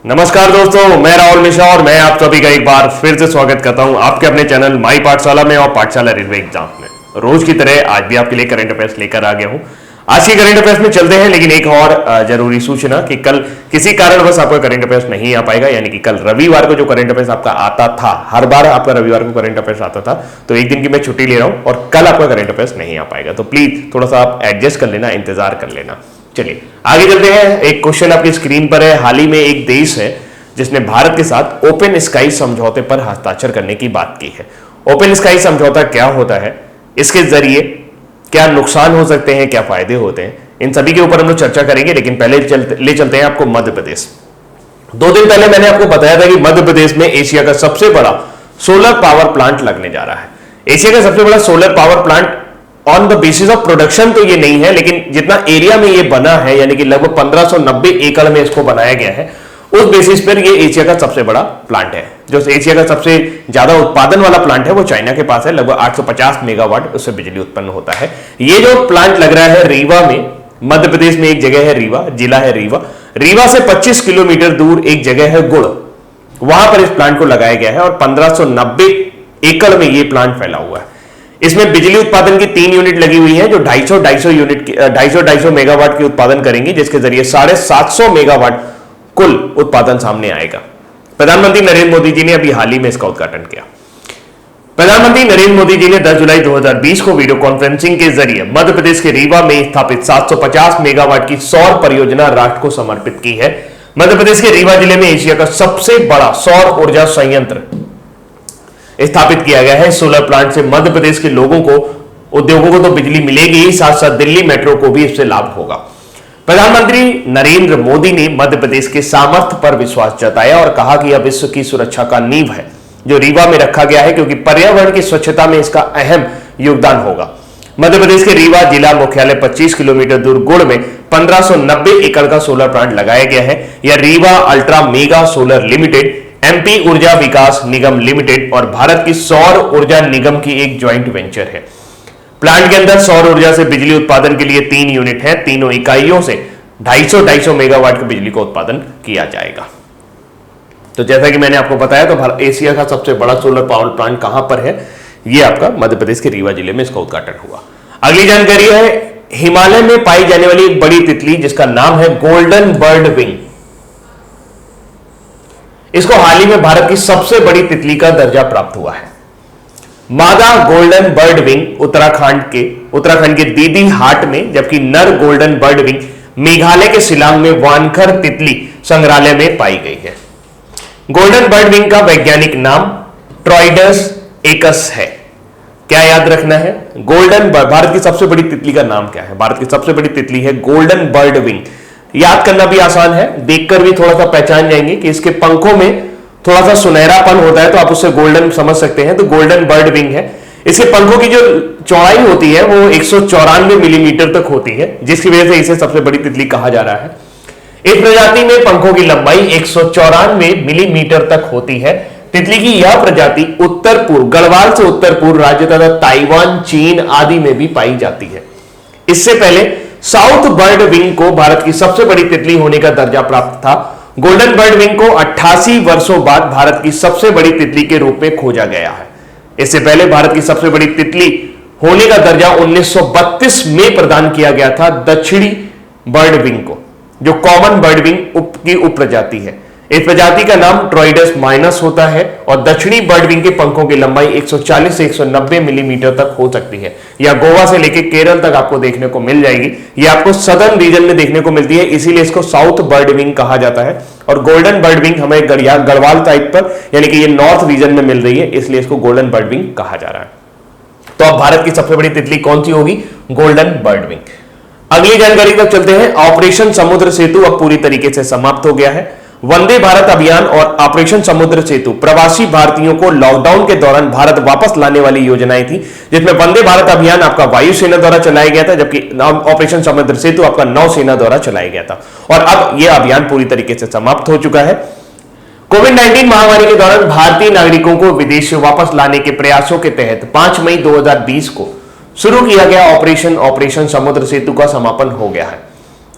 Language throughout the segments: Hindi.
नमस्कार दोस्तों, मैं राहुल मिश्रा और मैं आप सभी का एक बार फिर से स्वागत करता हूं आपके अपने चैनल माई पाठशाला में और पाठशाला रेलवे एग्जाम में। रोज की तरह आज भी आपके लिए करंट अफेयर्स लेकर आ गया हूं। आज के करंट अफेयर्स में चलते हैं, लेकिन एक और जरूरी सूचना कि कल किसी कारणवश आपका करंट अफेयर्स नहीं आ पाएगा, यानी कि कल रविवार को जो करंट अफेयर्स आपका आता था, हर बार आपका रविवार को करंट अफेयर्स आता था, तो एक दिन की मैं छुट्टी ले रहा हूं और कल आपका करंट अफेयर्स नहीं आ पाएगा। तो प्लीज थोड़ा सा आप एडजस्ट कर लेना, इंतजार कर लेना। चलिए आगे चलते हैं। एक क्वेश्चन आपकी स्क्रीन पर है। हाल ही में एक देश है जिसने भारत के साथ ओपन स्काई समझौते पर हस्ताक्षर करने की बात की है। ओपन स्काई समझौता क्या होता है, इसके जरिए क्या नुकसान हो सकते हैं, क्या फायदे होते हैं, इन सभी के ऊपर हम लोग चर्चा करेंगे। लेकिन पहले ले चलते हैं आपको मध्य प्रदेश। 2 दिन पहले मैंने आपको बताया था कि मध्य प्रदेश में एशिया का सबसे बड़ा सोलर पावर प्लांट लगने जा रहा है। एशिया का सबसे बड़ा solar power plant on the basis of production तो ये नहीं है, लेकिन जितना एरिया में ये बना है, यानी कि लगभग 1590 एकड़ में इसको बनाया गया है, उस बेसिस पर ये एशिया का सबसे बड़ा प्लांट है। जो एशिया का सबसे ज्यादा उत्पादन वाला प्लांट है वो चाइना के पास है, लगभग 850 मेगावाट उससे बिजली उत्पन्न होता है। ये जो प्लांट लग रहा है रीवा में, मध्य प्रदेश में एक जगह है रीवा, जिला है रीवा। रीवा से 25 किलोमीटर दूर एक जगह है गुड़, वहां पर इस प्लांट को लगाया गया है और 1590 एकड़ में ये प्लांट फैला हुआ है। इसमें बिजली उत्पादन की 3 यूनिट लगी हुई है जो 250 मेगावाट की उत्पादन करेंगी, जिसके जरिए 750 मेगावाट कुल उत्पादन सामने आएगा। प्रधानमंत्री नरेंद्र मोदी जी ने अभी हाल ही में इसका उद्घाटन किया। प्रधानमंत्री नरेंद्र मोदी जी ने 10 जुलाई 2020 को वीडियो कॉन्फ्रेंसिंग के जरिए मध्य प्रदेश के रीवा में स्थापित 750 मेगावाट की सौर परियोजना राष्ट्र को समर्पित की है। मध्य प्रदेश के रीवा जिले में एशिया का सबसे बड़ा सौर ऊर्जा संयंत्र स्थापित किया गया है। सोलर प्लांट से मध्य प्रदेश के लोगों को, उद्योगों को तो बिजली मिलेगी ही, साथ साथ दिल्ली मेट्रो को भी इससे लाभ होगा। प्रधानमंत्री नरेंद्र मोदी ने मध्य प्रदेश के सामर्थ्य पर विश्वास जताया और कहा कि यह विश्व की सुरक्षा का नींव है जो रीवा में रखा गया है, क्योंकि पर्यावरण की स्वच्छता में इसका अहम योगदान होगा। मध्य प्रदेश के रीवा जिला मुख्यालय 25 किलोमीटर दूर गुड़ में 1590 एकड़ का सोलर प्लांट लगाया गया है। यह Rewa ultra mega solar limited, MP ऊर्जा विकास निगम लिमिटेड और भारत की सौर ऊर्जा निगम की एक ज्वाइंट वेंचर है। प्लांट के अंदर सौर ऊर्जा से बिजली उत्पादन के लिए 3 यूनिट है। तीनों इकाइयों से 250 मेगावाट की बिजली का उत्पादन किया जाएगा। तो जैसा कि मैंने आपको बताया, तो एशिया का सबसे बड़ा सोलर पावर प्लांट कहां पर है, यह आपका मध्य प्रदेश के रीवा जिले में इसका उद्घाटन हुआ। अगली जानकारी है हिमालय में पाई जाने वाली एक बड़ी तितली जिसका नाम है गोल्डन बर्ड विंग। इसको हाल ही में भारत की सबसे बड़ी तितली का दर्जा प्राप्त हुआ है। मादा गोल्डन बर्ड विंग उत्तराखंड के दीदी हाट में, जबकि नर गोल्डन बर्ड विंग मेघालय के शिलांग में वानखर तितली संग्रहालय में पाई गई है। गोल्डन बर्ड विंग का वैज्ञानिक नाम ट्रॉइडस एकस है। क्या याद रखना है, भारत की सबसे बड़ी तितली का नाम क्या है? भारत की सबसे बड़ी तितली है गोल्डन बर्ड विंग। याद करना भी आसान है, देखकर भी थोड़ा सा पहचान जाएंगे कि इसके पंखों में थोड़ा सा सुनहरापन होता है, तो आप उससे गोल्डन समझ सकते हैं। तो गोल्डन बर्ड विंग है। इसके पंखों की जो चौड़ाई होती है वो 194 मिलीमीटर तक होती है, जिसकी वजह से इसे सबसे बड़ी तितली कहा जा रहा है। इस प्रजाति में पंखों की लंबाई 194 मिलीमीटर तक होती है। तितली की यह प्रजाति उत्तर पूर्व, गढ़वाल से उत्तर पूर्व राज्य तथा ताइवान, चीन आदि में भी पाई जाती है। इससे पहले साउथ बर्ड विंग को भारत की सबसे बड़ी तितली होने का दर्जा प्राप्त था। गोल्डन बर्ड विंग को 88 वर्षों बाद भारत की सबसे बड़ी तितली के रूप में खोजा गया है। इससे पहले भारत की सबसे बड़ी तितली होने का दर्जा 1932 में प्रदान किया गया था दक्षिणी बर्ड विंग को, जो कॉमन बर्ड विंग की उप प्रजाति है। इस प्रजाति का नाम ट्रॉइडस माइनस होता है और दक्षिणी बर्ड विंग के पंखों की लंबाई 140 से 190 मिलीमीटर तक हो सकती है। यह गोवा से लेकर केरल तक आपको देखने को मिल जाएगी। यह आपको सदर्न रीजन में देखने को मिलती है, इसीलिए इसको साउथ बर्ड विंग कहा जाता है। और गोल्डन बर्ड विंग हमें गढ़वाल टाइप पर, यानी कि ये नॉर्थ रीजन में मिल रही है, इसलिए इसको गोल्डन बर्ड विंग कहा जा रहा है। तो अब भारत की सबसे बड़ी तितली कौन सी होगी? Golden bird wing. अगली जानकारी तक चलते हैं। ऑपरेशन समुद्र सेतु अब पूरी तरीके से समाप्त हो गया है। वंदे भारत अभियान और ऑपरेशन समुद्र सेतु प्रवासी भारतीयों को लॉकडाउन के दौरान भारत वापस लाने वाली योजनाएं थी, जिसमें वंदे भारत अभियान आपका वायुसेना द्वारा चलाया गया था, जबकि ऑपरेशन समुद्र सेतु आपका नौसेना द्वारा चलाया गया था। और अब यह अभियान पूरी तरीके से समाप्त हो चुका है। कोविड-19 महामारी के दौरान भारतीय नागरिकों को विदेश से वापस लाने के प्रयासों के तहत 5 मई 2020 को शुरू किया गया ऑपरेशन समुद्र सेतु का समापन हो गया है।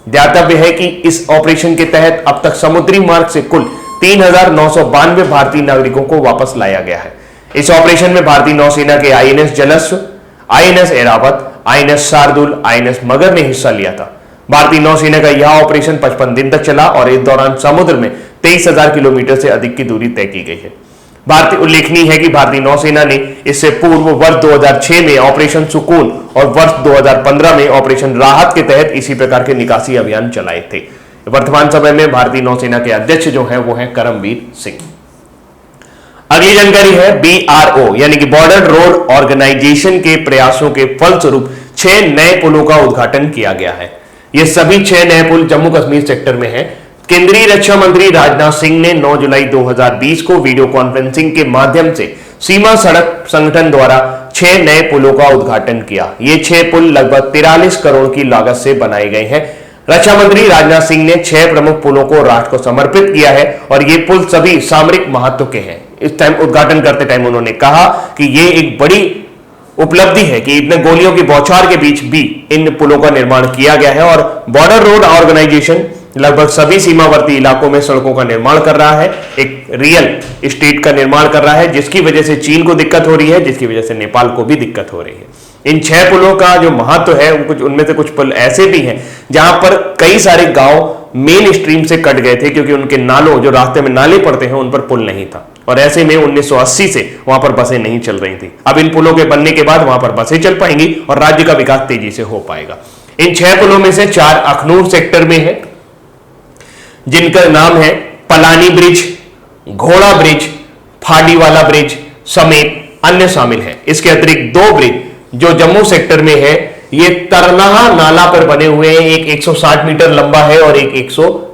ध्यातव्य है कि इस ऑपरेशन के तहत अब तक समुद्री मार्ग से कुल 3,992 भारतीय नागरिकों को वापस लाया गया है। इस ऑपरेशन में भारतीय नौसेना के INS Jalashwa, INS Airavat, INS Shardul, INS Magar ने हिस्सा लिया था। भारतीय नौसेना का यह ऑपरेशन 55 दिन तक चला और इस दौरान समुद्र में 23,000 किलोमीटर से अधिक की दूरी तय की गई है। भारतीय उल्लेखनीय है कि भारतीय नौसेना ने इससे पूर्व वर्ष 2006 में ऑपरेशन सुकून और वर्ष 2015 में ऑपरेशन राहत के तहत इसी प्रकार के निकासी अभियान चलाए थे। वर्तमान समय में भारतीय नौसेना के अध्यक्ष जो हैं वो हैं करमबीर सिंह। अगली जानकारी है BRO यानी कि बॉर्डर रोड ऑर्गेनाइजेशन के प्रयासों के फलस्वरूप 6 नए पुलों का उद्घाटन किया गया है। ये सभी 6 नए पुल जम्मू कश्मीर सेक्टर में हैं। केंद्रीय रक्षा मंत्री राजनाथ सिंह ने 9 जुलाई 2020 को वीडियो कॉन्फ्रेंसिंग के माध्यम से सीमा सड़क संगठन द्वारा 6 नए पुलों का उद्घाटन किया। ये 6 पुल लगभग 43 करोड़ की लागत से बनाए गए हैं। रक्षा मंत्री राजनाथ सिंह ने 6 प्रमुख पुलों को राष्ट्र को समर्पित किया है और ये पुल सभी सामरिक महत्व के हैं। इस टाइम उद्घाटन करते टाइम उन्होंने कहा कि ये एक बड़ी उपलब्धि है कि इतने गोलियों की बौछार के बीच भी इन पुलों का निर्माण किया गया है और बॉर्डर रोड ऑर्गेनाइजेशन लगभग सभी सीमावर्ती इलाकों में सड़कों का निर्माण कर रहा है, एक रियल स्टेट का निर्माण कर रहा है, जिसकी वजह से चीन को दिक्कत हो रही है, जिसकी वजह से नेपाल को भी दिक्कत हो रही है। इन 6 पुलों का जो महत्व है उनमें से कुछ पुल ऐसे भी हैं जहां पर कई सारे गांव मेन स्ट्रीम से कट गए थे क्योंकि उनके नालों, जो रास्ते में नाले पड़ते हैं, उन पर पुल नहीं था और ऐसे में 1980 से वहां पर बसें नहीं चल रही थी। अब इन पुलों के बनने के बाद वहां पर बसें चल पाएंगी और राज्य का विकास तेजी से हो पाएगा। इन 6 पुलों में से 4 अखनूर सेक्टर में है, जिनका नाम है पलानी ब्रिज, घोड़ा ब्रिज, फाडीवाला ब्रिज समेत अन्य शामिल हैं। इसके अतिरिक्त 2 ब्रिज जो जम्मू सेक्टर में है, ये तरनाहा नाला पर बने हुए हैं। एक 160 मीटर लंबा है और एक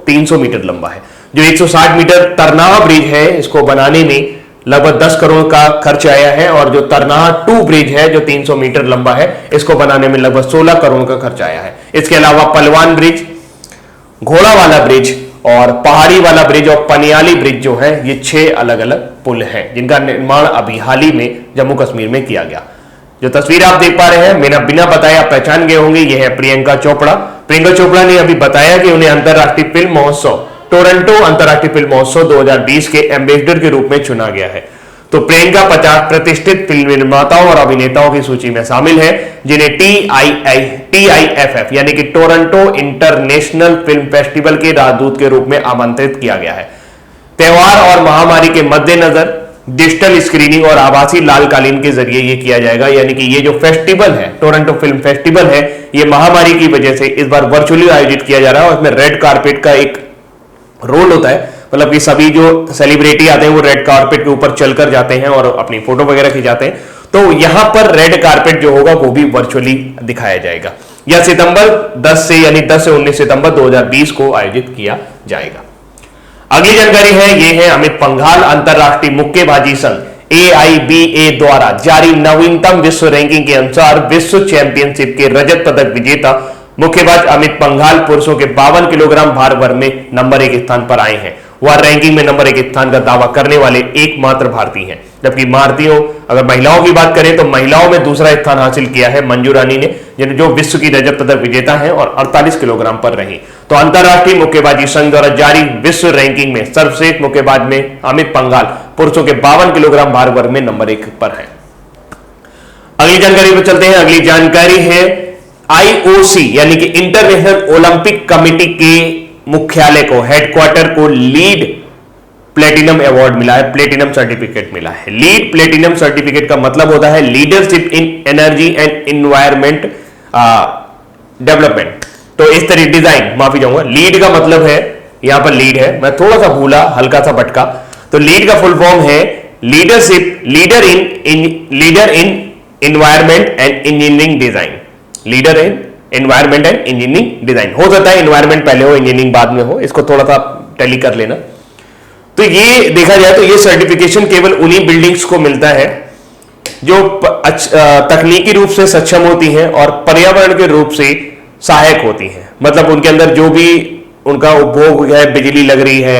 300 मीटर लंबा है। जो 160 मीटर तरनाहा ब्रिज है, इसको बनाने में लगभग 10 करोड़ का खर्च आया है और जो तरनाहा 2 ब्रिज है जो 300 मीटर लंबा है, इसको बनाने में लगभग 16 करोड़ का खर्च आया है। इसके अलावा पलवान ब्रिज, घोड़ा वाला ब्रिज और पहाड़ी वाला ब्रिज और पनियाली ब्रिज जो है, ये 6 अलग अलग पुल हैं जिनका निर्माण अभी हाल ही में जम्मू कश्मीर में किया गया। जो तस्वीर आप देख पा रहे हैं, मैंने बिना बताए आप पहचान गए होंगे, ये है प्रियंका चोपड़ा। प्रियंका चोपड़ा ने अभी बताया कि उन्हें अंतरराष्ट्रीय फिल्म महोत्सव, टोरंटो अंतरराष्ट्रीय फिल्म महोत्सव 2020 के एम्बेसडर के रूप में चुना गया है। तो प्रियंका 50 प्रतिष्ठित फिल्म निर्माताओं और अभिनेताओं की सूची में शामिल है जिन्हें TIFF यानी कि टोरंटो इंटरनेशनल फिल्म फेस्टिवल के राजदूत के रूप में आमंत्रित किया गया है। त्योहार और महामारी के मद्देनजर डिजिटल स्क्रीनिंग और आभासी लालकालीन के जरिए ये किया जाएगा। यानी कि ये जो फेस्टिवल है, टोरंटो फिल्म फेस्टिवल है, ये महामारी की वजह से इस बार वर्चुअली आयोजित किया जा रहा है और इसमें रेड कारपेट का एक रोल होता है। मतलब कि सभी जो सेलिब्रिटी आते हैं वो रेड कारपेट के ऊपर चलकर जाते हैं और अपनी फोटो वगैरह खिंचाते हैं। तो यहां पर रेड कारपेट जो होगा वो भी वर्चुअली दिखाया जाएगा। यह सितंबर 10 से यानी 10 से 19 सितंबर 2020 को आयोजित किया जाएगा। अगली जानकारी है, ये है अमित पंघाल अंतरराष्ट्रीय मुक्केबाजी संघ AIBA द्वारा जारी नवीनतम विश्व रैंकिंग के अनुसार विश्व चैंपियनशिप के रजत पदक विजेता मुक्केबाज अमित पंघाल पुरुषों के 52 किलोग्राम भार वर्ग में नंबर 1 स्थान पर आए हैं। वह रैंकिंग में नंबर 1 स्थान का दावा करने वाले एकमात्र भारतीय हैं। जबकि भारतीयों, अगर महिलाओं की बात करें तो महिलाओं में दूसरा स्थान हासिल किया है मंजू रानी ने, जो विश्व की रजत पदक विजेता हैं और 48 किलोग्राम पर रही। तो अंतरराष्ट्रीय मुक्केबाजी संघ द्वारा जारी विश्व रैंकिंग में सर्वश्रेष्ठ मुक्केबाज में अमित पंघाल पुरुषों के 52 किलोग्राम भार वर्ग में नंबर 1 पर है। अगली जानकारी पर चलते हैं। अगली जानकारी है IOC यानी कि इंटरनेशनल ओलंपिक कमेटी के मुख्यालय को, हेडक्वार्टर को लीड प्लेटिनम अवार्ड मिला है, प्लेटिनम सर्टिफिकेट मिला है। लीड प्लेटिनम सर्टिफिकेट का मतलब होता है leadership in energy and environment development. तो इस तरह डिजाइन, माफी चाहूंगा, लीड का मतलब है, यहां पर लीड है, मैं थोड़ा सा भूला, हल्का सा भटका। तो लीड का फुल फॉर्म है leadership, leader in environment and engineering design, leader in environment and engineering design. हो सकता है एनवायरमेंट पहले हो, इंजीनियरिंग बाद में हो, इसको थोड़ा सा टैली कर लेना। तो ये देखा जाए तो ये सर्टिफिकेशन केवल उन्हीं बिल्डिंग्स को मिलता है जो तकनीकी रूप से सक्षम होती हैं और पर्यावरण के रूप से सहायक होती हैं। मतलब उनके अंदर जो भी उनका उपभोग है, बिजली लग रही है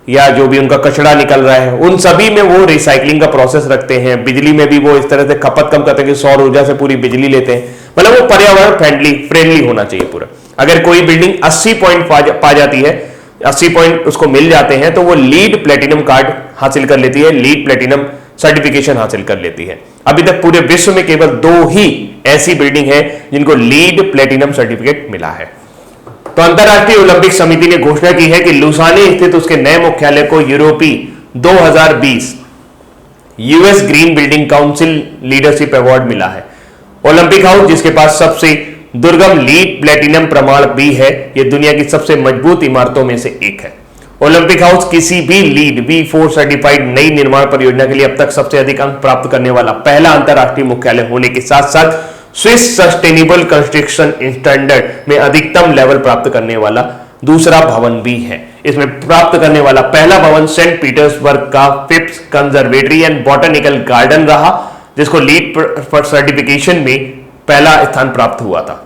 या जो भी उनका कचरा निकल रहा है, उन सभी में वो रिसाइकलिंग का प्रोसेस रखते हैं। बिजली में भी वो इस तरह से खपत कम करते हैं कि सौर ऊर्जा से पूरी बिजली लेते हैं। मतलब वो पर्यावरण फ्रेंडली होना चाहिए पूरा। अगर कोई बिल्डिंग 80 पॉइंट पा जाती है, 80 पॉइंट उसको मिल जाते हैं, तो वो लीड प्लेटिनम कार्ड हासिल कर लेती है, लीड प्लेटिनम सर्टिफिकेशन हासिल कर लेती है। अभी तक पूरे विश्व में केवल 2 ही ऐसी बिल्डिंग है जिनको लीड प्लेटिनम सर्टिफिकेट मिला है। तो अंतरराष्ट्रीय ओलंपिक समिति ने घोषणा की है कि लुसाने स्थित उसके नए मुख्यालय को यूरोपीय 2020 US green building council leadership award मिला है। ओलंपिक हाउस, जिसके पास सबसे दुर्गम लीड प्लेटिनम प्रमाण भी है, यह दुनिया की सबसे मजबूत इमारतों में से एक है। ओलंपिक हाउस किसी भी लीड V4 सर्टिफाइड नई निर्माण परियोजना के लिए अब तक सबसे अधिक अंक प्राप्त करने वाला पहला अंतरराष्ट्रीय मुख्यालय होने के साथ साथ स्विस सस्टेनेबल कंस्ट्रक्शन स्टैंडर्ड में अधिकतम लेवल प्राप्त करने वाला दूसरा भवन भी है। इसमें प्राप्त करने वाला पहला भवन सेंट पीटर्सबर्ग का Phipps conservatory and botanical garden रहा, जिसको लीड सर्टिफिकेशन में पहला स्थान प्राप्त हुआ था।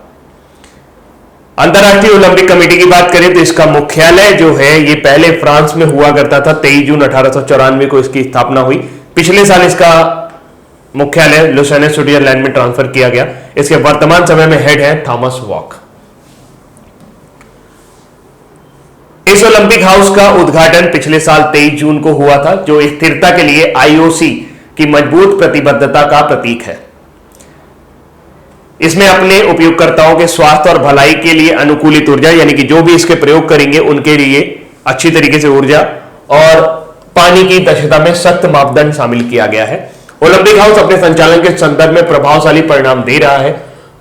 अंतरराष्ट्रीय ओलंपिक कमेटी की बात करें तो इसका मुख्यालय जो है ये पहले फ्रांस में हुआ करता था। 23 जून 1894 को इसकी स्थापना हुई। पिछले साल इसका मुख्यालय लुसाने स्विट्जरलैंड में ट्रांसफर किया गया। इसके वर्तमान समय में हेड है थॉमस वॉक। इस ओलंपिक हाउस का उद्घाटन पिछले साल 23 जून को हुआ था, जो स्थिरता के लिए आईओसी की मजबूत प्रतिबद्धता का प्रतीक है। इसमें अपने उपयोगकर्ताओं के स्वास्थ्य और भलाई के लिए अनुकूलित ऊर्जा, यानी कि जो भी इसके प्रयोग करेंगे उनके लिए अच्छी तरीके से ऊर्जा और पानी की दक्षता में सख्त मापदंड शामिल किया गया है। ओलंपिक हाउस अपने संचालन के संदर्भ में प्रभावशाली परिणाम दे रहा है।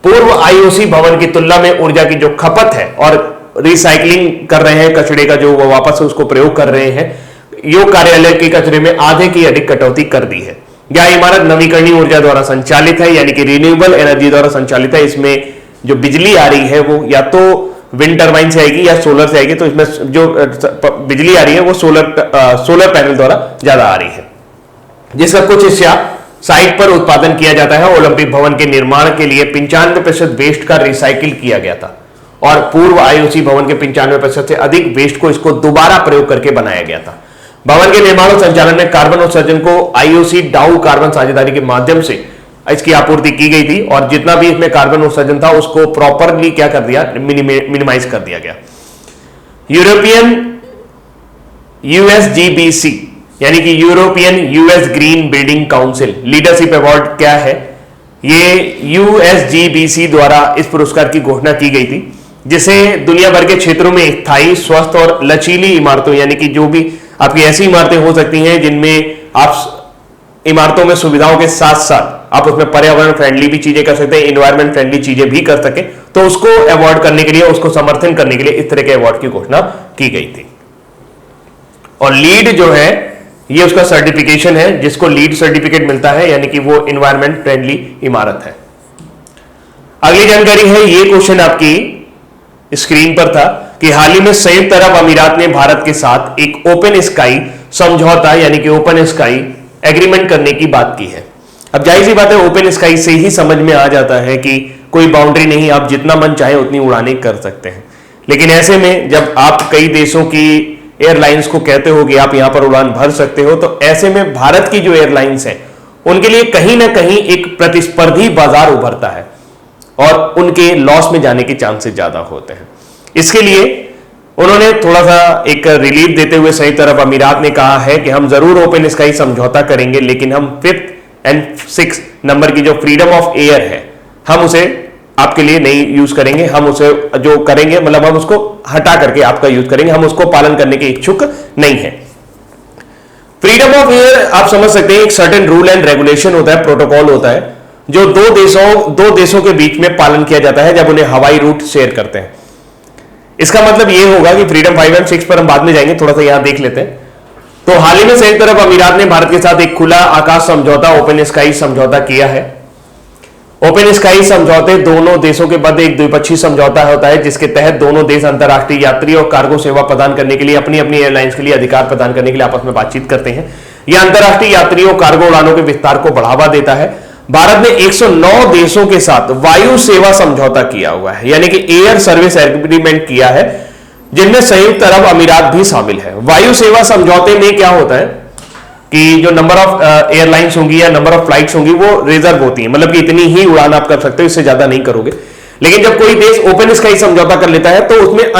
पूर्व आईओसी भवन की तुलना में ऊर्जा की जो खपत है और रिसाइकलिंग कर रहे हैं कचरे का, जो वो वापस उसको प्रयोग कर रहे हैं, योग कार्यालय के कचरे में आधे की अधिक कटौती कर दी है। यह इमारत नवीकरणीय ऊर्जा द्वारा संचालित है, यानी कि रिन्यूएबल एनर्जी द्वारा संचालित है। इसमें जो बिजली आ रही है वो या तो विंड टर्बाइन से आएगी या सोलर से आएगी। तो इसमें जो बिजली आ रही है वो सोलर पैनल द्वारा ज्यादा आ रही है, जिसका कुछ हिस्सा साइट पर उत्पादन किया जाता है। ओलंपिक भवन के निर्माण के लिए 95% वेस्ट का रिसाइकिल किया गया था और पूर्व आईओसी भवन के 95% से अधिक वेस्ट को इसको दोबारा प्रयोग करके बनाया गया था। भवन के निर्माण और संचालन में कार्बन उत्सर्जन को आईओसी डाउ कार्बन साझेदारी के माध्यम से इसकी आपूर्ति की गई थी और जितना भी इसमें कार्बन उत्सर्जन था उसको प्रॉपरली क्या कर दिया, मिनिमाइज कर दिया गया। यूरोपियन USGBC यानी कि European US green building council leadership award क्या है, ये USGBC द्वारा इस पुरस्कार की घोषणा की गई थी, जिसे दुनिया भर के क्षेत्रों में स्थायी, स्वस्थ और लचीली इमारतों, यानी कि जो भी आपकी ऐसी इमारतें हो सकती हैं जिनमें आप इमारतों में सुविधाओं के साथ साथ आप उसमें पर्यावरण फ्रेंडली भी चीजें कर सकते हैं, इन्वायरमेंट फ्रेंडली चीजें भी कर सके, तो उसको अवार्ड करने के लिए, उसको समर्थन करने के लिए इस तरह के अवार्ड की घोषणा की गई थी। और लीड जो है ये उसका सर्टिफिकेशन है, जिसको लीड सर्टिफिकेट मिलता है, यानी कि वो इन्वायरमेंट फ्रेंडली इमारत है। अगली जानकारी है, ये क्वेश्चन आपकी स्क्रीन पर था कि हाल ही में संयुक्त अरब अमीरात ने भारत के साथ एक ओपन स्काई समझौता यानी कि ओपन स्काई एग्रीमेंट करने की बात की है। अब जाहिर सी बात है, ओपन स्काई से ही समझ में आ जाता है कि कोई बाउंड्री नहीं, आप जितना मन चाहे उतनी उड़ानें कर सकते हैं। लेकिन ऐसे में जब आप कई देशों की एयरलाइंस को कहते हो कि आप यहां पर उड़ान भर सकते हो, तो ऐसे में भारत की जो एयरलाइंस है उनके लिए कहीं ना कहीं एक प्रतिस्पर्धी बाजार उभरता है और उनके लॉस में जाने के चांसेस ज्यादा होते हैं। इसके लिए उन्होंने थोड़ा सा एक रिलीफ देते हुए संयुक्त अरब अमीरात ने कहा है कि हम जरूर ओपन स्काई समझौता करेंगे, लेकिन हम 5th एंड 6th नंबर की जो फ्रीडम ऑफ एयर है हम उसे आपके लिए नहीं यूज करेंगे। हम उसे जो करेंगे मतलब हम उसको हटा करके आपका यूज करेंगे, हम उसको पालन करने के इच्छुक नहीं है। फ्रीडम ऑफ एयर आप समझ सकते हैं, एक सर्टेन रूल एंड रेगुलेशन होता है, प्रोटोकॉल होता है, जो दो देशों के बीच में पालन किया जाता है जब उन्हें हवाई रूट शेयर करते हैं। इसका मतलब यह होगा कि फ्रीडम 5 एंड 6 पर हम बाद में जाएंगे, थोड़ा सा यहां देख लेते हैं। तो हाल ही में संयुक्त अरब अमीरात ने भारत के साथ एक खुला आकाश समझौता ओपन स्काई समझौता किया है। ओपन स्काई समझौते दोनों देशों के मध्य एक द्विपक्षीय समझौता होता है, जिसके तहत दोनों देश अंतरराष्ट्रीय यात्री और कार्गो सेवा प्रदान करने के लिए अपनी अपनी एयरलाइंस के लिए अधिकार प्रदान करने के लिए आपस में बातचीत करते हैं। यह अंतरराष्ट्रीय यात्री और कार्गो उड़ानों के विस्तार को बढ़ावा देता है। भारत ने 109 देशों के साथ वायु सेवा समझौता किया हुआ है, यानी कि एयर सर्विस एग्रीमेंट किया है, जिनमें संयुक्त अरब अमीरात भी शामिल है। वायु सेवा समझौते में क्या होता है कि जो नंबर ऑफ एयरलाइंस होंगी या नंबर ऑफ फ्लाइट्स होंगी वो रिजर्व होती है, मतलब कि इतनी ही उड़ान आप कर सकते हो, इससे ज्यादा नहीं करोगे। लेकिन जब कोई देश ओपन स्काई समझौता कर लेता है तो उसमें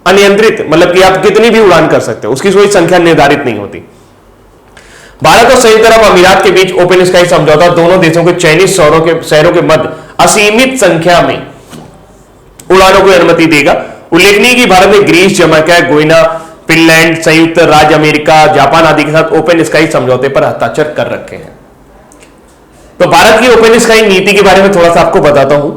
अनियंत्रित मतलब कि आप कितनी भी उड़ान कर सकते हो, उसकी कोई संख्या निर्धारित नहीं होती। भारत और संयुक्त अरब अमीरात के बीच ओपन स्काई समझौता दोनों देशों के चयनित शहरों के मध्य असीमित संख्या में उड़ानों को अनुमति देगा। उल्लेखनीय कि भारत ने ग्रीस, जमैका, गुयाना, फिनलैंड, संयुक्त राज्य अमेरिका, जापान आदि के साथ ओपन स्काई समझौते पर हस्ताक्षर कर रखे हैं। तो भारत की ओपन स्काई नीति के बारे में थोड़ा सा आपको बताता हूं।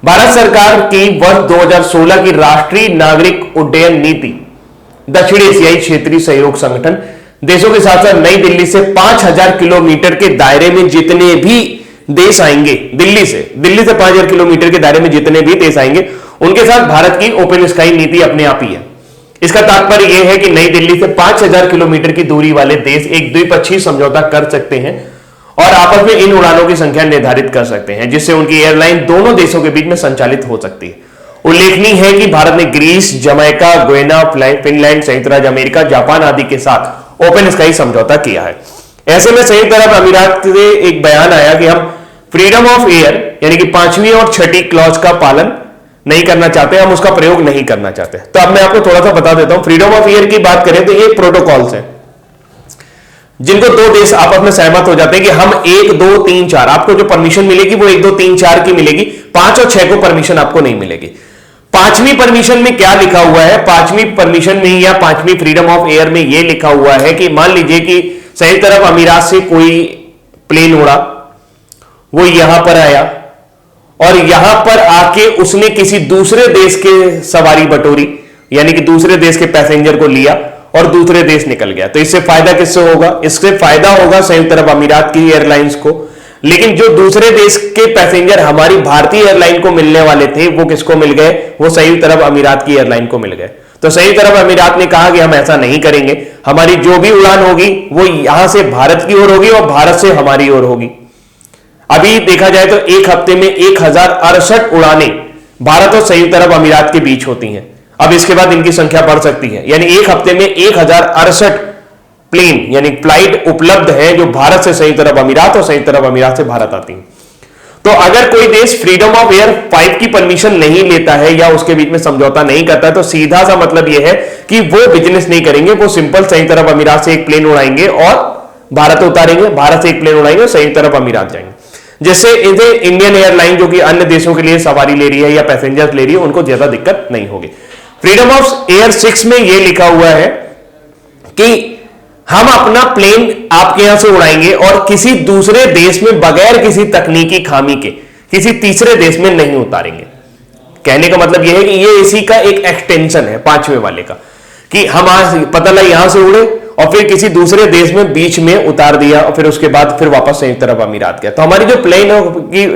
भारत सरकार की वर्ष 2016 की राष्ट्रीय नागरिक उड्डयन नीति दक्षिण एशियाई क्षेत्रीय सहयोग संगठन देशों के साथ साथ नई दिल्ली से 5000 किलोमीटर के दायरे में जितने भी देश आएंगे, दिल्ली से 5000 किलोमीटर के दायरे में जितने भी देश आएंगे उनके साथ भारत की ओपन स्काई नीति अपने आप ही है। इसका तात्पर्य यह है कि नई दिल्ली से 5000 किलोमीटर की दूरी वाले देश एक द्विपक्षीय समझौता कर सकते हैं और आपस में इन उड़ानों की संख्या निर्धारित कर सकते हैं, जिससे उनकी एयरलाइन दोनों देशों के बीच में संचालित हो सकती है। उल्लेखनीय है कि भारत ने ग्रीस, जमैका, गुयाना, फिनलैंड, संयुक्त राज्य अमेरिका, जापान आदि के साथ ओपन स्काई समझौता किया है। ऐसे में संयुक्त अरब अमीरात से एक बयान आया कि हम फ्रीडम ऑफ एयर यानी कि 5वीं और 6ठी क्लॉज का पालन नहीं करना चाहते, हम उसका प्रयोग नहीं करना चाहते। तो अब मैं आपको थोड़ा सा बता देता हूं। फ्रीडम ऑफ एयर की बात करें तो ये प्रोटोकॉल्स हैं जिनको दो देश आपस में सहमत हो जाते हैं कि हम 1, 2, 3, 4 आपको जो परमिशन मिलेगी वो 1, 2, 3, 4 की मिलेगी, 5 और 6 को परमिशन आपको नहीं मिलेगी। 5वीं परमिशन में क्या लिखा हुआ है? 5वीं परमिशन में या 5वीं फ्रीडम ऑफ एयर में यह लिखा हुआ है कि मान लीजिए कि संयुक्त अरब अमीरात से कोई प्लेन उड़ा, वो यहां पर आया और यहां पर आके उसने किसी दूसरे देश के सवारी बटोरी यानी कि दूसरे देश के पैसेंजर को लिया और दूसरे देश निकल गया। तो इससे फायदा किससे होगा? इससे फायदा होगा संयुक्त अरब अमीरात की एयरलाइंस को, लेकिन जो दूसरे देश के पैसेंजर हमारी भारतीय एयरलाइन को मिलने वाले थे वो किसको मिल गए? वो संयुक्त अरब अमीरात की एयरलाइन को मिल गए। तो संयुक्त अरब अमीरात ने कहा कि हम ऐसा नहीं करेंगे, हमारी जो भी उड़ान होगी वो यहां से भारत की ओर होगी और भारत से हमारी ओर होगी। अभी देखा जाए तो एक हफ्ते में 1068 उड़ानें भारत और संयुक्त अरब अमीरात के बीच होती हैं। अब इसके बाद इनकी संख्या बढ़ सकती है, यानी एक हफ्ते में 1068 प्लेन यानी फ्लाइट उपलब्ध है जो भारत से संयुक्त अरब अमीरात और संयुक्त अरब अमीरात से भारत आती हैं। तो अगर कोई देश फ्रीडम ऑफ एयर 5 की परमिशन नहीं लेता है या उसके बीच में समझौता नहीं करता है तो सीधा सा मतलब यह है कि वो बिजनेस नहीं करेंगे, वो सिंपल संयुक्त अरब अमीरात से एक प्लेन उड़ाएंगे और भारत उतारेंगे, भारत से एक प्लेन उड़ाएंगे और संयुक्त अरब अमीरात जाएंगे। जैसे इन्हें इंडियन एयरलाइन जो कि अन्य देशों के लिए सवारी ले रही है या पैसेंजर्स ले रही है उनको ज्यादा दिक्कत नहीं होगी। फ्रीडम ऑफ एयर 6 में यह लिखा हुआ है कि हम अपना प्लेन आपके यहां से उड़ाएंगे और किसी दूसरे देश में बगैर किसी तकनीकी खामी के किसी तीसरे देश में नहीं उतारेंगे। कहने का मतलब यह है कि ये इसी का एक एक्सटेंशन है 5वें वाले का, कि हम आज पता लगा यहां से उड़े और फिर किसी दूसरे देश में बीच में उतार दिया और फिर उसके बाद फिर वापस संयुक्त अरब अमीरात गया। तो हमारी जो प्लेन की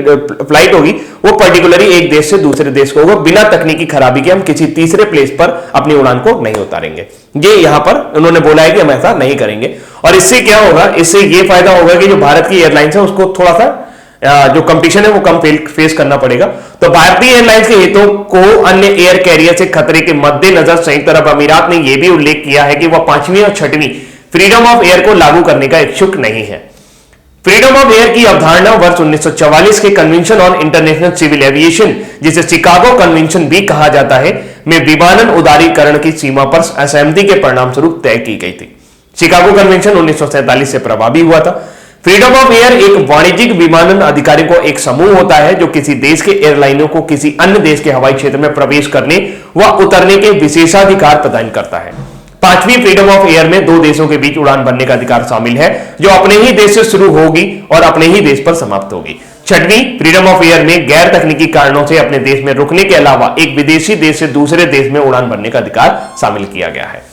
फ्लाइट होगी वो पर्टिकुलरली एक देश से दूसरे देश को होगा, बिना तकनीकी खराबी के हम किसी तीसरे प्लेस पर अपनी उड़ान को नहीं उतारेंगे। ये यहां पर उन्होंने बोला है कि हम ऐसा नहीं करेंगे। और इससे क्या होगा? इससे ये फायदा होगा कि जो भारत की एयरलाइंस है उसको थोड़ा सा जो कंपटीशन है वो कम फेस करना पड़ेगा। तो भारतीय एयरलाइंस के हितों को अन्य एयर कैरियर से खतरे के मद्देनजर संयुक्त अरब अमीरात ने यह भी उल्लेख किया है कि वह 5वीं और 6वीं फ्रीडम ऑफ एयर को लागू करने का इच्छुक नहीं है। फ्रीडम ऑफ एयर की अवधारणा वर्ष 1944 के convention on international civil aviation, जिसे शिकागो कन्वेंशन भी कहा जाता है, में विमानन उदारीकरण की सीमा पर असहमति के परिणाम स्वरूप तय की गई थी। शिकागो कन्वेंशन 1947 से प्रभावी हुआ था। फ्रीडम ऑफ एयर एक वाणिज्यिक विमानन अधिकारी को एक समूह होता है जो किसी देश के एयरलाइनों को किसी अन्य देश के हवाई क्षेत्र में प्रवेश करने व उतरने के विशेषाधिकार प्रदान करता है। 5वीं फ्रीडम ऑफ एयर में 2 देशों के बीच उड़ान भरने का अधिकार शामिल है जो अपने ही देश से शुरू होगी और अपने ही देश पर समाप्त होगी। 6वीं फ्रीडम ऑफ एयर में गैर तकनीकी कारणों से अपने देश में रुकने के अलावा एक विदेशी देश से दूसरे देश में उड़ान भरने का अधिकार शामिल किया गया है।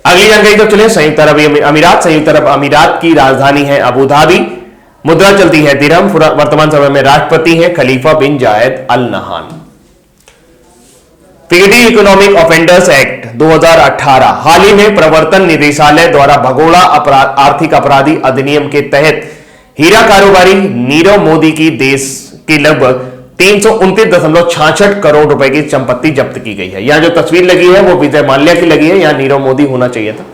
अगली जानकारी तो चले संयुक्त अरब अमीरात। संयुक्त अरब अमीरात की राजधानी है अबू धाबी, मुद्रा चलती है दिरहम, वर्तमान समय में राष्ट्रपति है खलीफा बिन जायद अल नहान। फिगेटिव इकोनॉमिक ऑफेंडर्स एक्ट 2018 हाल ही में प्रवर्तन निदेशालय द्वारा भगोड़ा आर्थिक अपराधी अधिनियम के तहत हीरा कारोबारी नीरव मोदी की देश की लगभग 329.66 करोड़ रुपए की संपत्ति जब्त की गई है। यहां जो तस्वीर लगी है वो विजय माल्या की लगी है, यहां नीरव मोदी होना चाहिए था।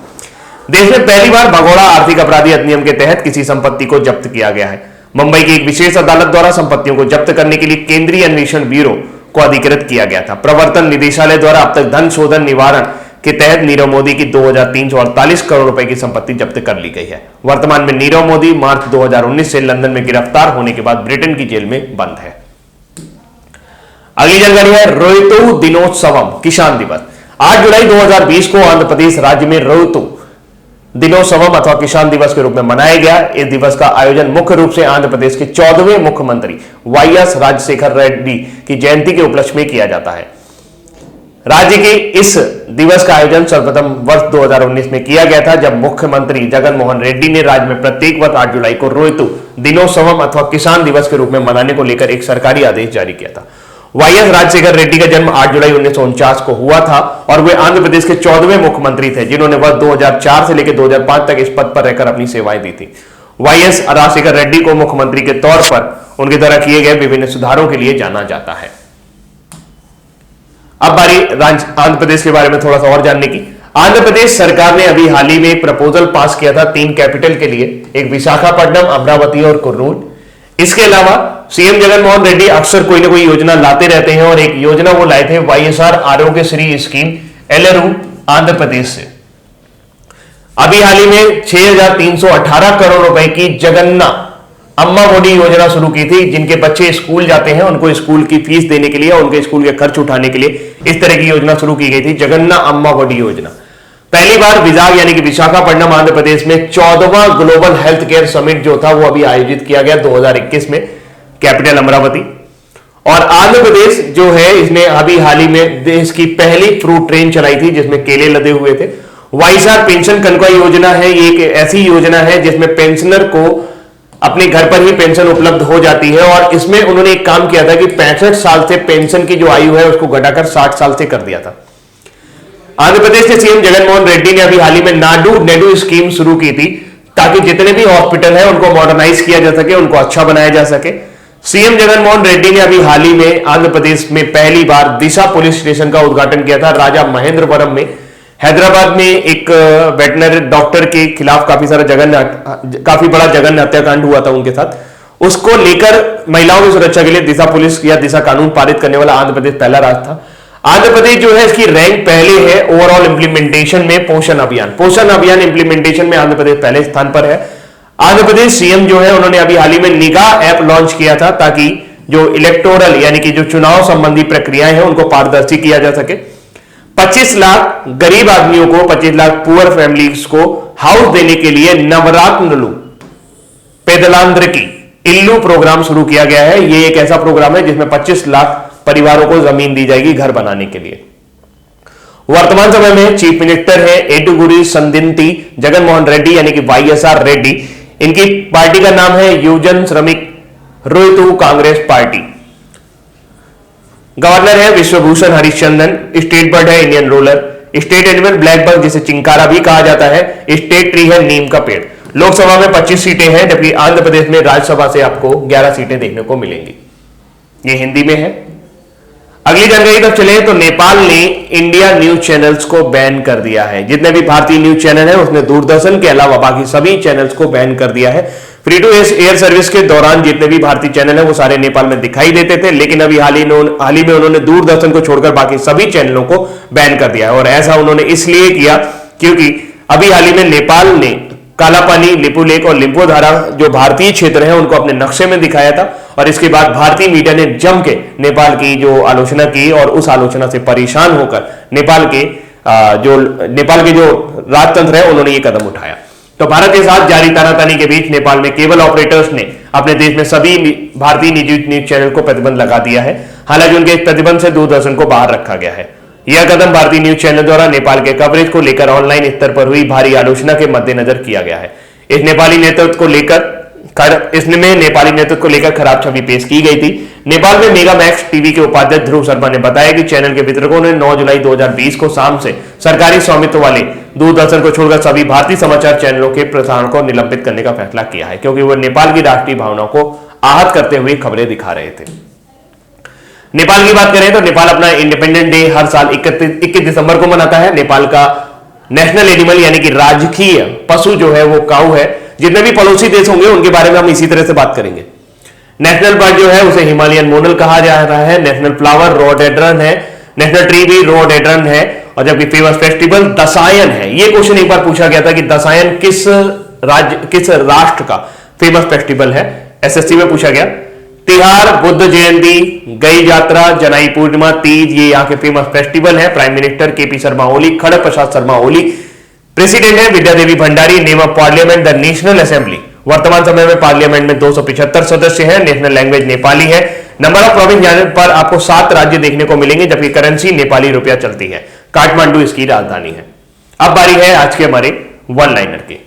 देश में पहली बार भगोड़ा आर्थिक अपराधी अधिनियम के तहत किसी संपत्ति को जब्त किया गया है। मुंबई की एक विशेष अदालत द्वारा संपत्तियों को जब्त करने के लिए केंद्रीय अन्वेषण ब्यूरो को अधिकृत किया गया था। प्रवर्तन निदेशालय द्वारा अब तक धन शोधन निवारण के तहत नीरव मोदी की 2348 करोड़ रुपए की संपत्ति जब्त कर ली गई है। वर्तमान में नीरव मोदी मार्च 2019 से लंदन में गिरफ्तार होने के बाद ब्रिटेन की जेल में बंद है। अगली जानकारी है रोहितु दिनोत्सवम किसान दिवस। 8 जुलाई 2020 को आंध्र प्रदेश राज्य में रोहितु दिनोत्सवम अथवा किसान दिवस के रूप में मनाया गया। इस दिवस का आयोजन मुख्य रूप से आंध्र प्रदेश के 14वें मुख्यमंत्री वाईएस राजशेखर रेड्डी की जयंती के उपलक्ष्य में किया जाता है। राज्य के इस दिवस का आयोजन सर्वप्रथम वर्ष 2019 में किया गया था, जब मुख्यमंत्री जगन मोहन रेड्डी ने राज्य में प्रत्येक वर्ष 8 जुलाई को रोहितु दिनोत्सवम अथवा किसान दिवस के रूप में मनाने को लेकर एक सरकारी आदेश जारी किया था। वाईएस राजशेखर रेड्डी का जन्म 8 जुलाई 1949 को हुआ था और वे आंध्र प्रदेश के 14वें मुख्यमंत्री थे, जिन्होंने वर्ष 2004 से लेकर 2005 तक इस पद पर रहकर अपनी सेवाएं दी थी। वाईएस राजशेखर रेड्डी को मुख्यमंत्री के तौर पर उनके द्वारा किए गए विभिन्न सुधारों के लिए जाना जाता है। अब बारी आंध्र प्रदेश के बारे में थोड़ा सा और जानने की। आंध्र प्रदेश सरकार ने अभी हाल ही में एक प्रपोजल पास किया था 3 कैपिटल के लिए, एक विशाखापट्टनम, अमरावती और कुर्नूल। इसके अलावा सीएम जगन मोहन रेड्डी अक्सर कोई ना कोई योजना लाते रहते हैं और एक योजना वो लाए थे YSR Aarogyasri scheme LRU Andhra Pradesh से। अभी हाल ही में 6318 करोड़ रुपए की जगन्ना अम्मा बॉडी योजना शुरू की थी। जिनके बच्चे स्कूल जाते हैं उनको स्कूल की फीस देने के लिए, उनके स्कूल के खर्च उठाने के लिए इस तरह की योजना शुरू की गई थी, जगन्ना अम्मा बॉडी योजना। पहली बार विजाग यानी कि विशाखापट्टनम आंध्र प्रदेश में 14वां ग्लोबल हेल्थ केयर समिट जो था वो अभी आयोजित किया गया 2021 में, कैपिटल अमरावती। और आंध्र प्रदेश जो है इसने अभी हाल ही में देश की पहली फ्रूट ट्रेन चलाई थी जिसमें केले लदे हुए थे। वाईएसआर पेंशन कनका योजना है, ये एक ऐसी योजना है जिसमें पेंशनर को अपने घर पर ही पेंशन उपलब्ध हो जाती है और इसमें उन्होंने एक काम किया था कि 65 साल से पेंशन की जो आयु है उसको घटाकर 60 साल से कर दिया था। आंध्र प्रदेश के सीएम जगन मोहन रेड्डी ने अभी हाल ही में नाडू नेडू स्कीम शुरू की थी ताकि जितने भी हॉस्पिटल है उनको मॉडर्नाइज किया जा सके, उनको अच्छा बनाया जा सके। सीएम जगन मोहन रेड्डी ने अभी हाल ही में आंध्र प्रदेश में पहली बार दिशा पुलिस स्टेशन का उद्घाटन किया था राजा महेंद्रवरम में। हैदराबाद में एक वेटनरी डॉक्टर के खिलाफ काफी बड़ा जघन्य हत्याकांड हुआ था उनके साथ, उसको लेकर महिलाओं की सुरक्षा के लिए दिशा पुलिस या दिशा कानून पारित करने वाला आंध्र प्रदेश पहला राज्य था। आंध्र प्रदेश जो है इसकी रैंक पहले है ओवरऑल इंप्लीमेंटेशन में। पोषण अभियान इंप्लीमेंटेशन में आंध्र प्रदेश पहले स्थान पर है। आंध्र प्रदेश सीएम जो है उन्होंने अभी हाल ही में निगाह ऐप लॉन्च किया था ताकि जो इलेक्टोरल यानी कि जो चुनाव संबंधी प्रक्रियाएं हैं उनको पारदर्शी किया जा सके। 25 लाख गरीब आदमियों को, 25 लाख पुअर फैमिलीज को हाउस देने के लिए नवरात्नलू पेदलांध्रकी इल्लू प्रोग्राम शुरू किया गया है। यह एक ऐसा प्रोग्राम है जिसमें 25 लाख परिवारों को जमीन दी जाएगी घर बनाने के लिए। वर्तमान समय में चीफ मिनिस्टर है एडुगुरी संदिंती जगन मोहन रेड्डी यानी कि वाईएसआर रेड्डी। इनकी पार्टी का नाम है युवजन श्रमिक रोहितु कांग्रेस पार्टी। गवर्नर है विश्वभूषण हरिश्चंदन। स्टेट बर्ड है Indian roller. State animal black bug जिसे चिंकारा भी कहा जाता है। स्टेट ट्री है नीम का पेड़। लोकसभा में 25 सीटें हैं जबकि आंध्र प्रदेश में राज्यसभा से आपको 11 सीटें देखने को मिलेंगी। ये हिंदी में है। अगली जानकारी तक चले तो नेपाल ने इंडिया न्यूज चैनल्स को बैन कर दिया है। जितने भी भारतीय न्यूज चैनल है उसने दूरदर्शन के अलावा बाकी सभी चैनल्स को बैन कर दिया है। फ्री टू एयर सर्विस के दौरान जितने भी भारतीय चैनल है वो सारे नेपाल में दिखाई देते थे, लेकिन अभी हाल ही में उन्होंने दूरदर्शन को छोड़कर बाकी सभी चैनलों को बैन कर दिया है। और ऐसा उन्होंने इसलिए किया क्योंकि अभी हाल ही में नेपाल ने कालापानी, लिपुलेख और लिम्पोधारा जो भारतीय क्षेत्र है उनको अपने नक्शे में दिखाया था और इसके बाद भारतीय मीडिया ने जम के नेपाल की जो आलोचना की और उस आलोचना से परेशान होकर नेपाल के जो राजतंत्र है उन्होंने ये कदम उठाया। तो भारत के साथ जारी तानातानी के बीच नेपाल में केबल ऑपरेटर्स ने अपने देश में सभी भारतीय निजी न्यूज चैनल को प्रतिबंध लगा दिया है। हालांकि उनके इस प्रतिबंध से दूरदर्शन को बाहर रखा गया है। यह कदम भारतीय न्यूज चैनल द्वारा नेपाल के कवरेज को लेकर ऑनलाइन स्तर पर हुई भारी आलोचना के मद्देनजर किया गया है। इसमें नेपाली नेतृत्व को लेकर खराब छवि पेश की गई थी। नेपाल में मेगा मैक्स टीवी के उपाध्यक्ष ध्रुव शर्मा ने बताया कि चैनल के वितरकों ने 9 जुलाई 2020 को शाम से सरकारी स्वामित्व वाले दूरदर्शन को छोड़कर सभी भारतीय समाचार चैनलों के प्रसारण को निलंबित करने का फैसला किया है, क्योंकि वो नेपाल की राष्ट्रीय भावनाओं को आहत करते हुए खबरें दिखा रहे थे। नेपाल की बात करें तो नेपाल अपना इंडिपेंडेंट डे हर साल 21 दिसंबर को मनाता है। नेपाल का नेशनल एनिमल यानी कि राजकीय पशु जो है वो काऊ है, जितने भी पड़ोसी देश होंगे उनके बारे में हम इसी तरह से बात करेंगे। नेशनल बर्ड जो है उसे हिमालयन मोनल कहा जा रहा है, नेशनल फ्लावर रोडेड्रन है, नेशनल ट्री भी रोडेड्रन है, और जबकि फेमस फेस्टिवल दसायन है। ये क्वेश्चन एक बार पूछा गया था कि दसायन किस राष्ट्र का फेमस फेस्टिवल है, एसएससी में पूछा गया। तिहार, बुद्ध जयंती, गई यात्रा, जनाई पूर्णिमा, तीज, ये यहाँ के फेमस फेस्टिवल है। Prime minister KP Sharma Oli, Khadga Prasad Sharma Oli president है। Vidya Devi Bhandari, name of parliament the national assembly. वर्तमान समय में पार्लियामेंट में 275 सदस्य हैं। नेशनल लैंग्वेज नेपाली है। नंबर ऑफ प्रोविंस जाने पर आपको 7 राज्य देखने को मिलेंगे, जबकि करेंसी नेपाली रुपया चलती है। काठमांडू इसकी राजधानी है। अब बारी है आज के हमारे वन लाइनर की।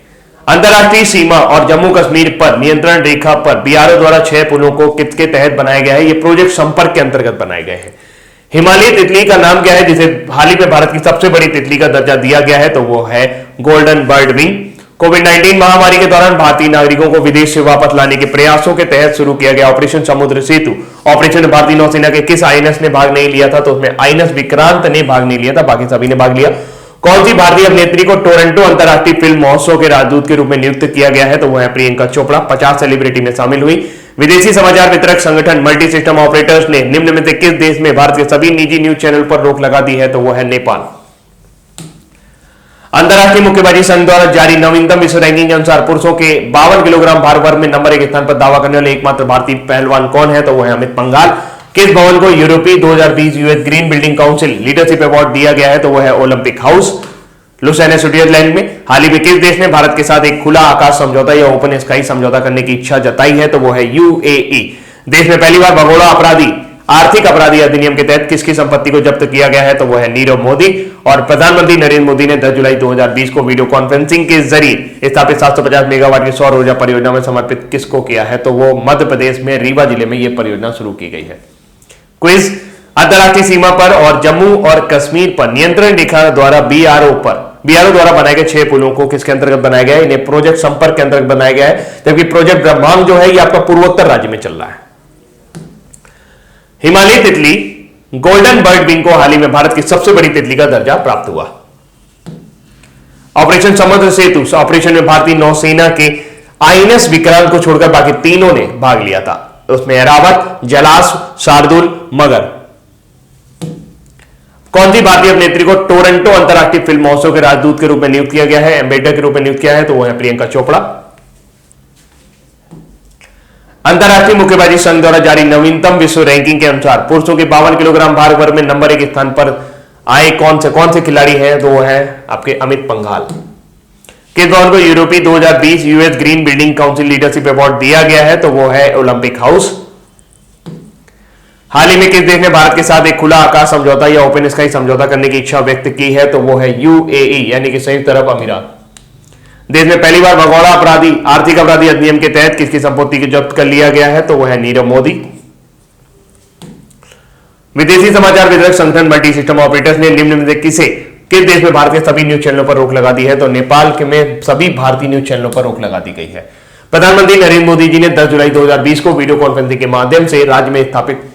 अंतरराष्ट्रीय सीमा और जम्मू कश्मीर पर नियंत्रण रेखा पर बीआरओ द्वारा 6 पुलों को किसके तहत बनाया गया है? ये प्रोजेक्ट संपर्क के अंतर्गत बनाए गए हैं। हिमालयी तितली का नाम क्या है जिसे हाल ही में भारत की सबसे बड़ी तितली का दर्जा दिया गया है? तो वो है गोल्डन बर्ड विंग। कोविड-19 महामारी के दौरान भारतीय नागरिकों को विदेश से वापस लाने के प्रयासों के तहत शुरू किया गया ऑपरेशन समुद्र सेतु ऑपरेशन में भारतीय नौसेना के किस आईएनएस ने भाग नहीं लिया था? तो उसमें आईएनएस विक्रांत ने भाग नहीं लिया था, बाकी सभी ने भाग लिया। कौन सी भारतीय अभिनेत्री को टोरंटो अंतरराष्ट्रीय फिल्म महोत्सव के राजदूत के रूप में नियुक्त किया गया है? तो वह है प्रियंका चोपड़ा। 50 सेलिब्रिटी में शामिल हुई। विदेशी समाचार वितरक संगठन मल्टी सिस्टम ऑपरेटर्स ने निम्न में से किस देश में भारत के सभी निजी न्यूज चैनल पर रोक लगा दी है? तो वह है नेपाल। अंतरराष्ट्रीय मुक्केबाजी संघ द्वारा जारी नवीनतम विश्व रैंकिंग के अनुसार पुरुषों के 52 किलोग्राम भार वर्ग में नंबर 1 स्थान पर दावा करने वाले एकमात्र भारतीय पहलवान कौन है? तो वह है अमित पंघाल। किस भवन को यूरोपीय 2020 US green building council leadership award दिया गया है? तो वह है ओलंपिक हाउस, लुसाने स्विट्जरलैंड में। हाल ही में किस देश ने भारत के साथ एक खुला आकाश समझौता या ओपन स्काई समझौता करने की इच्छा जताई है? तो वो है यूएई। देश में पहली बार भगोड़ा अपराधी आर्थिक अपराधी अधिनियम के तहत किसकी संपत्ति को जब्त किया गया है? तो वह है नीरव मोदी। और प्रधानमंत्री नरेंद्र मोदी ने 10 जुलाई 2020 को वीडियो कॉन्फ्रेंसिंग के जरिए स्थापित 750 मेगावाट की सौर ऊर्जा परियोजना में समर्पित किसको किया है? तो वो मध्य प्रदेश में रीवा जिले में यह परियोजना शुरू की गई है। क्विज, अंतरराष्ट्रीय सीमा पर और जम्मू और कश्मीर पर नियंत्रण रेखा द्वारा बीआरओ द्वारा बनाए गए 6 पुलों को किसके अंतर्गत बनाया गया है? इन्हें प्रोजेक्ट संपर्क के अंतर्गत बनाया गया है, जबकि प्रोजेक्ट ब्रह्मांग जो है ये आपका पूर्वोत्तर राज्य में चल रहा है। हिमालयी तितली गोल्डन बर्ड विंग को हाल ही में भारत की सबसे बड़ी तितली का दर्जा प्राप्त हुआ। ऑपरेशन समुद्र सेतु ऑपरेशन में भारतीय नौसेना के आईएनएस विक्रांत को छोड़कर बाकी तीनों ने भाग लिया था। उसमें एरावत, जलाश, शार्दुल, मगर। कौन सी भारतीय अभिनेत्री को टोरंटो अंतरराष्ट्रीय फिल्म महोत्सव के राजदूत के रूप में नियुक्त किया गया है? एम्बेसडर के रूप में नियुक्त किया है? तो वह है प्रियंका चोपड़ा। अंतरराष्ट्रीय मुक्केबाजी संघ द्वारा जारी नवीनतम विश्व रैंकिंग के अनुसार पुरुषों के 52 किलोग्राम भार वर्ग में नंबर 1 स्थान पर आए कौन से खिलाड़ी हैं? तो वो है आपके अमित पंघाल। किस भवन को यूरोपीय 2020 US green building council leadership award दिया गया है? तो वो है ओलंपिक हाउस। हाल ही में किस देश ने भारत के साथ एक खुला आकाश समझौता या ओपन स्काई समझौता करने की इच्छा व्यक्त की है? तो वो है यूएई यानी कि संयुक्त अरब अमीरात। देश में पहली बार भगोड़ा अपराधी आर्थिक अपराधी अधिनियम के तहत किसकी संपत्ति को जब्त कर लिया गया है? तो वह है नीरव मोदी। विदेशी समाचार वितरक संगठन मल्टी सिस्टम ऑपरेटर्स ने निम्न में किस देश में भारत के सभी न्यूज चैनलों पर रोक लगा दी है? तो नेपाल के में सभी भारतीय न्यूज चैनलों पर रोक लगा दी गई है। प्रधानमंत्री नरेंद्र मोदी जी ने 10 जुलाई 2020 को वीडियो कॉन्फ्रेंसिंग के माध्यम से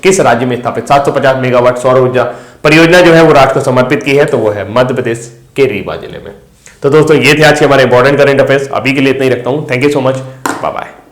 किस राज्य में स्थापित 750 मेगावाट सौर ऊर्जा परियोजना जो है वो राष्ट्र को समर्पित की है? तो वो है मध्य प्रदेश के रीवा जिले में। तो दोस्तों ये थे आज के हमारे इंपॉर्टेंट करंट अफेयर्स। अभी के लिए इतना ही रखता हूं। Thank you so much. Bye bye.